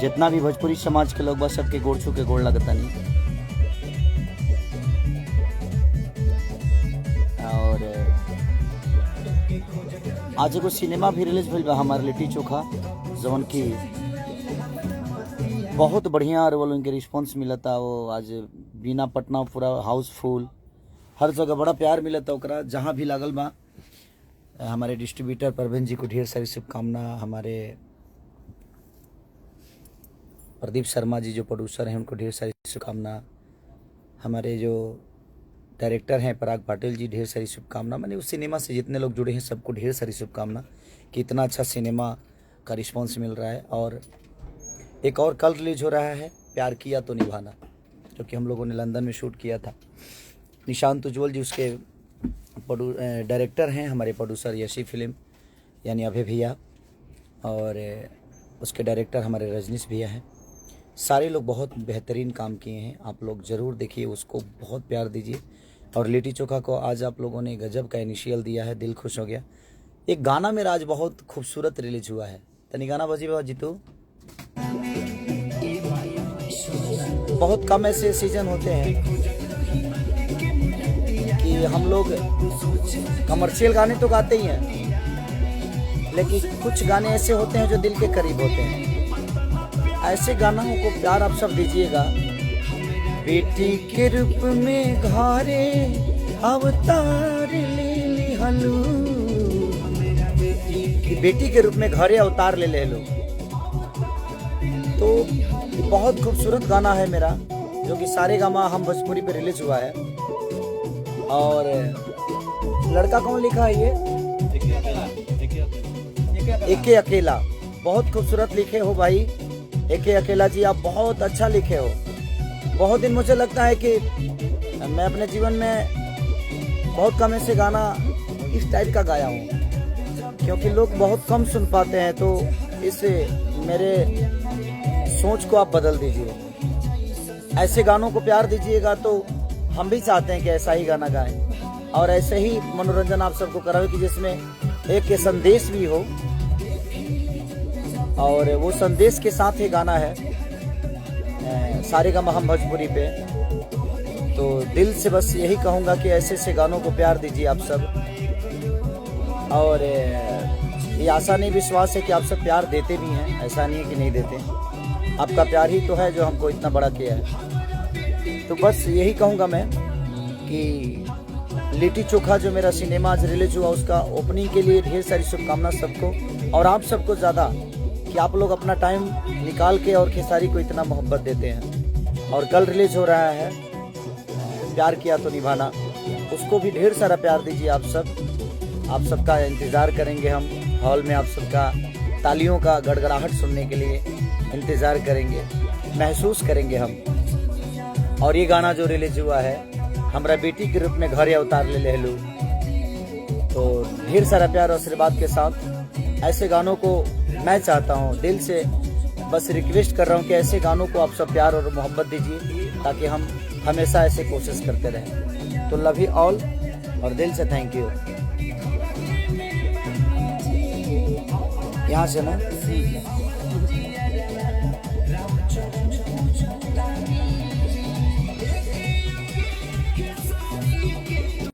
जितना भी भोजपुरी समाज के लोग बस सबके गोड़ छू के गोड़ लगता नहीं। और आज एगो सिनेमा भी रिलीज भइल बा हमार लिट्टी चोखा, जवन की बहुत बढ़िया और वो उनके रिस्पांस मिलता। वो आज बीना पटना पूरा हाउसफुल, हर जगह बड़ा प्यार मिलता ओकरा, जहाँ भी लागल बा। हमारे डिस्ट्रीब्यूटर परवीन जी को ढेर सारी शुभकामना, हमारे प्रदीप शर्मा जी जो प्रोड्यूसर हैं उनको ढेर सारी शुभकामना, हमारे जो डायरेक्टर हैं पराग पाटिल जी ढेर सारी शुभकामना। मैंने उस सिनेमा से जितने लोग जुड़े हैं सबको ढेर सारी शुभकामना कि इतना अच्छा सिनेमा का रिस्पांस मिल रहा है। और एक और कल रिलीज हो रहा है प्यार किया तो निभाना, जो कि हम लोगों ने लंदन में शूट किया था। निशांत उज्ज्वल जी उसके डायरेक्टर हैं, हमारे प्रोड्यूसर यशी फिल्म यानी अभय भैया, और उसके डायरेक्टर हमारे रजनीश भैया हैं। सारे लोग बहुत बेहतरीन काम किए हैं, आप लोग ज़रूर देखिए, उसको बहुत प्यार दीजिए। और लिट्टी चोखा को आज आप लोगों ने गजब का इनिशियल दिया है, दिल खुश हो गया। एक गाना मेरा आज बहुत खूबसूरत रिलीज हुआ है, तनी गाना बजी बाबा जीतू। बहुत कम ऐसे सीजन होते हैं कि हम लोग कमर्शियल गाने तो गाते ही हैं, लेकिन कुछ गाने ऐसे होते हैं जो दिल के करीब होते हैं। ऐसे गानों को प्यार आप सब दीजिएगा। बेटी के रूप में घरे अवतार ले ली हलू, बेटी के रूप में घरे अवतार ले लो। तो बहुत खूबसूरत गाना है मेरा, जो कि सारे गामा हम भोजपुरी पे रिलीज हुआ है। और लड़का कौन लिखा है ये? एके अकेला। बहुत खूबसूरत लिखे हो भाई एके अकेला जी, आप बहुत अच्छा लिखे हो। बहुत दिन मुझे लगता है कि मैं अपने जीवन में बहुत कम ऐसे गाना इस टाइप का गाया हूँ, क्योंकि लोग बहुत कम सुन पाते हैं। तो इससे मेरे सोच को आप बदल दीजिए, ऐसे गानों को प्यार दीजिएगा। तो हम भी चाहते हैं कि ऐसा ही गाना गाएं और ऐसे ही मनोरंजन आप सबको कराएं कि जिसमें एक के संदेश भी हो, और वो संदेश के साथ ही गाना है सारे गामा हम भोजपुरी पे। तो दिल से बस यही कहूँगा कि ऐसे ऐसे गानों को प्यार दीजिए आप सब। और ये आशा नहीं विश्वास है कि आप सब प्यार देते भी हैं, ऐसा नहीं है कि नहीं देते। आपका प्यार ही तो है जो हमको इतना बड़ा किया है। तो बस यही कहूँगा मैं कि लिट्टी चोखा जो मेरा सिनेमा आज रिलीज हुआ, उसका ओपनिंग के लिए ढेर सारी शुभकामना सबको, और आप सबको ज़्यादा कि आप लोग अपना टाइम निकाल के और खेसारी को इतना मोहब्बत देते हैं। और कल रिलीज हो रहा है प्यार किया तो निभाना, उसको भी ढेर सारा प्यार दीजिए आप सब। आप सबका इंतज़ार करेंगे हम, हॉल में आप सबका तालियों का गड़गड़ाहट सुनने के लिए इंतज़ार करेंगे, महसूस करेंगे हम। और ये गाना जो रिलीज हुआ है हमरा बेटी के रूप में घरे अवतार ले लू, तो ढेर सारा प्यार और आशीर्वाद के साथ ऐसे गानों को मैं चाहता हूँ, दिल से बस रिक्वेस्ट कर रहा हूँ कि ऐसे गानों को आप सब प्यार और मोहब्बत दीजिए, ताकि हम हमेशा ऐसे कोशिश करते रहें। तो लव यू ऑल और दिल से थैंक यू। यहाँ से ना